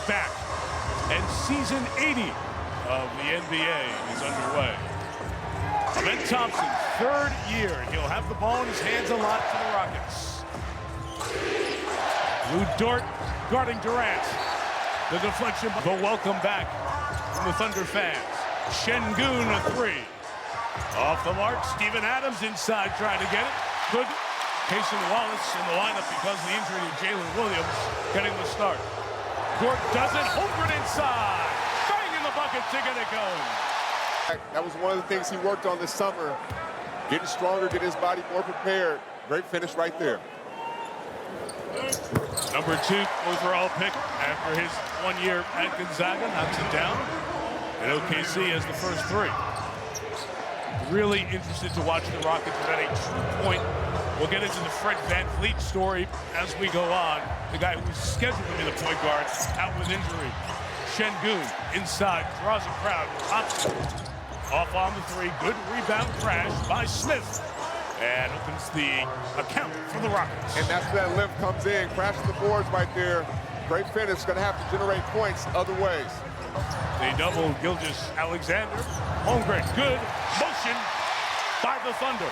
back, and season 80 of the NBA is underway. Ben Thompson, third year. He'll have the ball in his hands a lot for the Rockets. Lou Dort guarding Durant. The deflection, the welcome back from the Thunder fans. Şengün, a three. Off the mark, Steven Adams inside trying to get it. Good. Cason Wallace in the lineup because of the injury to Jalen Williams getting the start. Dort does it, Holmgren inside. Bang in the bucket to get it going. That was one of the things he worked on this summer. Getting stronger, getting his body more prepared. Great finish right there. Number 2 overall pick after his 1 year at Gonzaga, knocks it down. And OKC has the first 3. Really interested to watch the Rockets with a true point. We'll get into the Fred VanVleet story as we go on. The guy who's scheduled to be the point guard out with injury. Şengün inside, draws a crowd. Thompson off on the 3. Good rebound crash by Smith. And opens the account for the Rockets. And that's where that lift comes in. Crashing the boards right there. Great finish. Going to have to generate points other ways. They double Gilgeous-Alexander. Holmgren, good motion by the Thunder.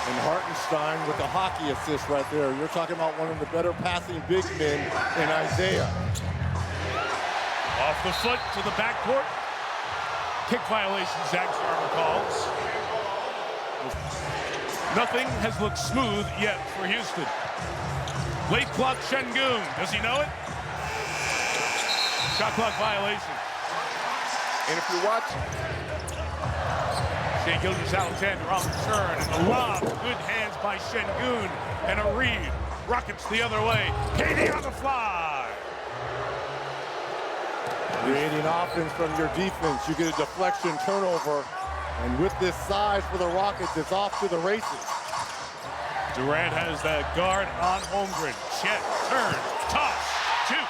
And Hartenstein with the hockey assist right there. You're talking about one of the better passing big men in Isaiah. Off the foot to the backcourt. Kick violation, Zach Sharma calls. Nothing has looked smooth yet for Houston. Late clock, Şengün. Does he know it? Shot clock violation. And if you watch, Shai Gilgeous-Alexander on the turn, and the lob. Good hands by Şengün, and a read. Rockets the other way. KD on the fly. Creating offense from your defense. You get a deflection turnover. And with this size for the Rockets, it's off to the races. Durant has that guard on Holmgren. Chet, turn, toss, shoot.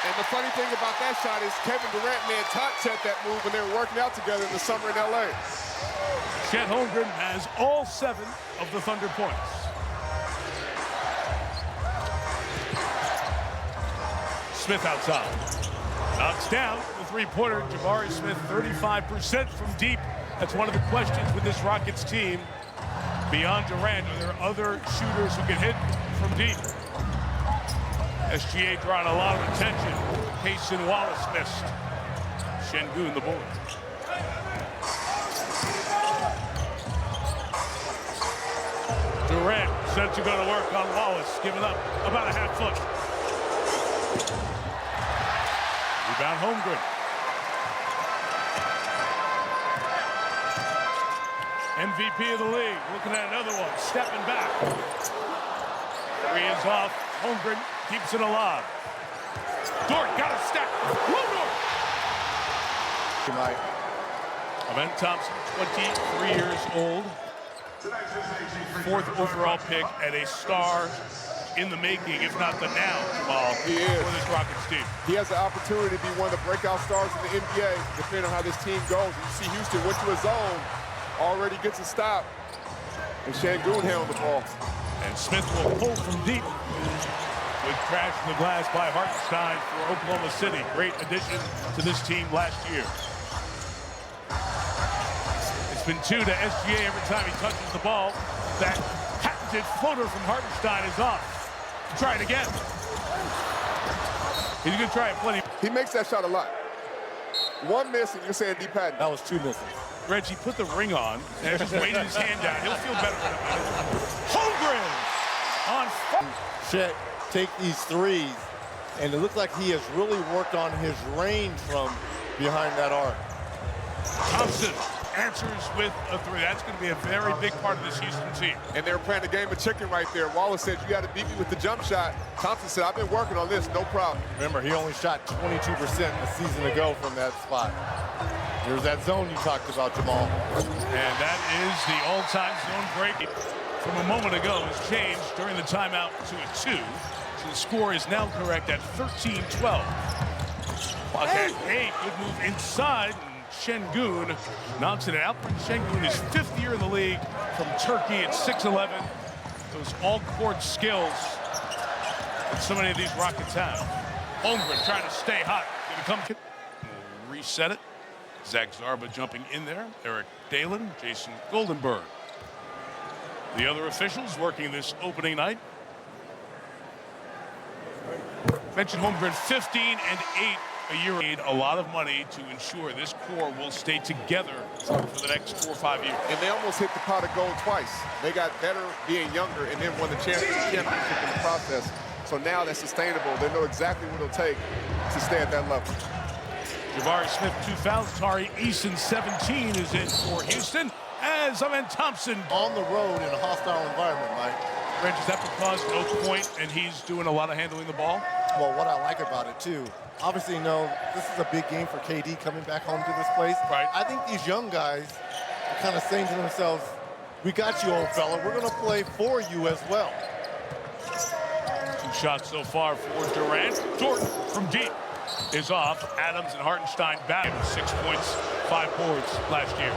and the funny thing about that shot is Kevin Durant taught Chet that move when they were working out together in the summer in LA. Chet Holmgren has all 7 of the Thunder points. Smith outside. Knocks down the three-pointer. Jabari Smith, 35% from deep. That's one of the questions with this Rockets team. Beyond Durant, are there other shooters who can hit from deep? SGA drawing a lot of attention. Cason Wallace missed. Şengün the board. Durant set to go to work on Wallace, giving up about a half foot. Rebound Holmgren. MVP of the league, looking at another one, stepping back. 3 is off, Holmgren keeps it alive. Dort got a step, Dort! Tonight. Ben Thompson, 23 years old. 4th overall pick and a star in the making, if not the now, Jamal, he is. for this Rockets team. He has the opportunity to be one of the breakout stars in the NBA, depending on how this team goes. You see Houston went to a zone, already gets a stop, and Şengün held the ball. And Smith will pull from deep. Good crash in the glass by Hartenstein for Oklahoma City. Great addition to this team last year. It's been 2 to SGA every time he touches the ball. That patented floater from Hartenstein is off. Try it again. He's going to try it plenty. He makes that shot a lot. 1 miss, and you're saying deep patent. That was 2 misses. Reggie put the ring on and just waited his hand down. He'll feel better in a minute. Holmgren on fire. Chet take these threes, and it looks like he has really worked on his range from behind that arc. Thompson answers with a 3. That's going to be a very big part of this Houston team. And they were playing a game of chicken right there. Wallace said, you got to beat me with the jump shot. Thompson said, I've been working on this, no problem. Remember, he only shot 22% a season ago from that spot. There's that zone you talked about, Jamal. And that is the all-time zone break from a moment ago. Has changed during the timeout to a 2. So the score is now correct at 13-12. Clock at 8. Good move inside. Şengün knocks it out. Şengün is 5th year in the league from Turkey at 6'11". Those all-court skills that so many of these Rockets have. Holmgren trying to stay hot. Gonna come. We'll reset it. Zach Zarba jumping in there. Eric Dalen, Jason Goldenberg. The other officials working this opening night. Mentioned Holmgren 15 and 8 a year. Made a lot of money to ensure this core will stay together for the next 4 or 5 years. And they almost hit the pot of gold twice. They got better being younger and then won the championship in the process. So now that's sustainable. They know exactly what it'll take to stay at that level. Jabari Smith, 2 fouls. Tari Eason, 17, is in for Houston. As Amen Thompson On the road in a hostile environment, Mike. Reg, is that because no point and he's doing a lot of handling the ball? Well, what I like about it, too, obviously, this is a big game for KD coming back home to this place. Right. I think these young guys are kind of saying to themselves, we got you, old fella. We're going to play for you as well. 2 shots so far for Durant. Jordan from deep is off. Adams and Hartenstein back. 6 points, 5 boards last year.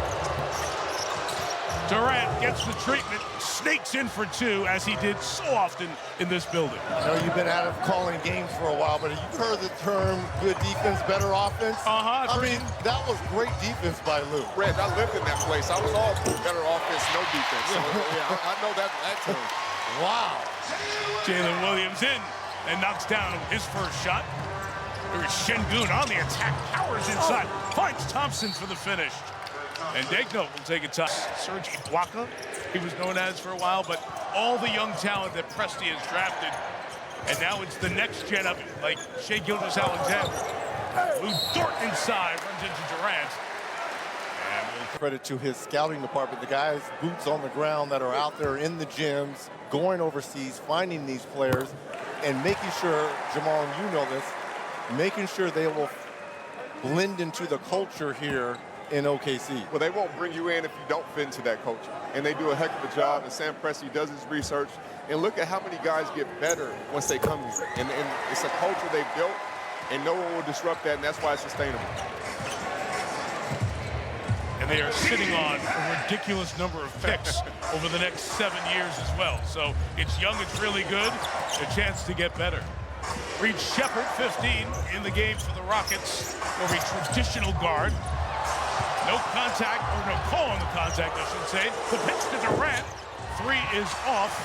Durant gets the treatment, snakes in for 2, as he did so often in this building. I know you've been out of calling games for a while, but you've heard the term good defense, better offense. I mean, that was great defense by Lou. Reg, I lived in that place. I was all better offense, no defense. So, yeah, I know that term. Wow. Jalen Williams in and knocks down his first shot. There is Şengün on the attack, powers inside, finds Thompson for the finish. And Degno will take a time. Serge Ibaka, he was known as for a while, but all the young talent that Presti has drafted, and now it's the next gen of it, like Shai Gilgeous-Alexander. Lou Dort inside, runs into Durant. And Credit to his scouting department, the guys, boots on the ground that are out there in the gyms, going overseas, finding these players, and making sure, Jamal, and you know this, making sure they will blend into the culture here in OKC. Well, they won't bring you in if you don't fit into that culture. And they do a heck of a job, and Sam Presti does his research. And look at how many guys get better once they come here. And it's a culture they've built, and no one will disrupt that, and that's why it's sustainable. And they are sitting on a ridiculous number of picks over the next 7 years as well. So it's young, it's really good, a chance to get better. Reed Shepherd, 15, in the game for the Rockets, or a traditional guard. No contact, or no call on the contact, I should say. The pitch to Durant. 3 is off.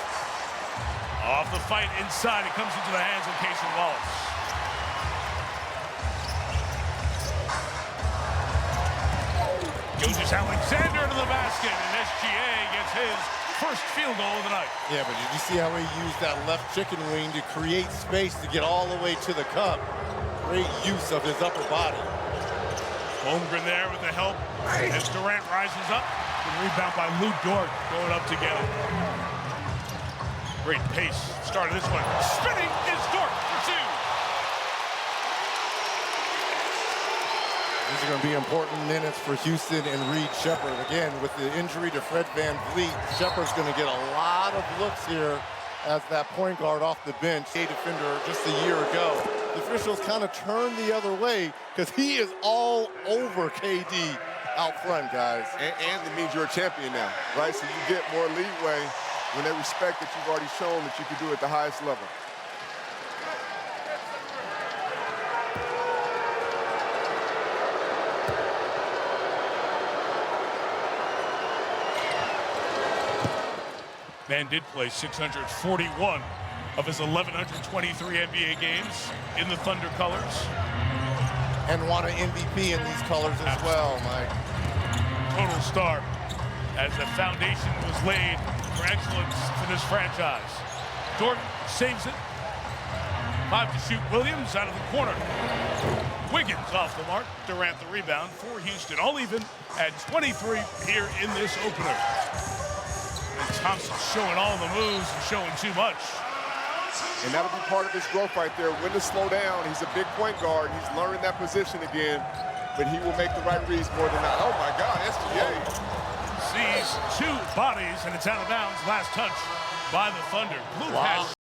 Off the fight inside. It comes into the hands of Cason Wallace. Gilgeous-Alexander to the basket, and SGA gets his first field goal of the night. Yeah, but did you see how he used that left chicken wing to create space to get all the way to the cup? Great use of his upper body. Holmgren there with the help as Durant rises up. The rebound by Lou Dort, going up together. Great pace. Start of this one. Spinning is Dort for 2. These are going to be important minutes for Houston and Reed Shepherd. Again, with the injury to Fred VanVleet, Shepherd's going to get a lot of looks here as that point guard off the bench. A defender just a year ago. The officials kind of turned the other way because he is all over KD out front, guys. And it means you're a champion now, right? So you get more leeway when they respect that you've already shown that you can do it at the highest level. Man did play 641 of his 1,123 NBA games in the Thunder colors. And won an MVP in these colors as well, Mike. Total star, as the foundation was laid for excellence for this franchise. Dort saves it. 5 to shoot. Williams out of the corner. Wiggins off the mark. Durant the rebound for Houston. All even at 23 here in this opener. And Thompson showing all the moves and showing too much. And that'll be part of his growth right there. When to slow down. He's a big point guard. He's learning that position again. But he will make the right reads more than that. Oh, my God, SGA. Sees 2 bodies, and it's out of bounds. Last touch by the Thunder. Blue pass.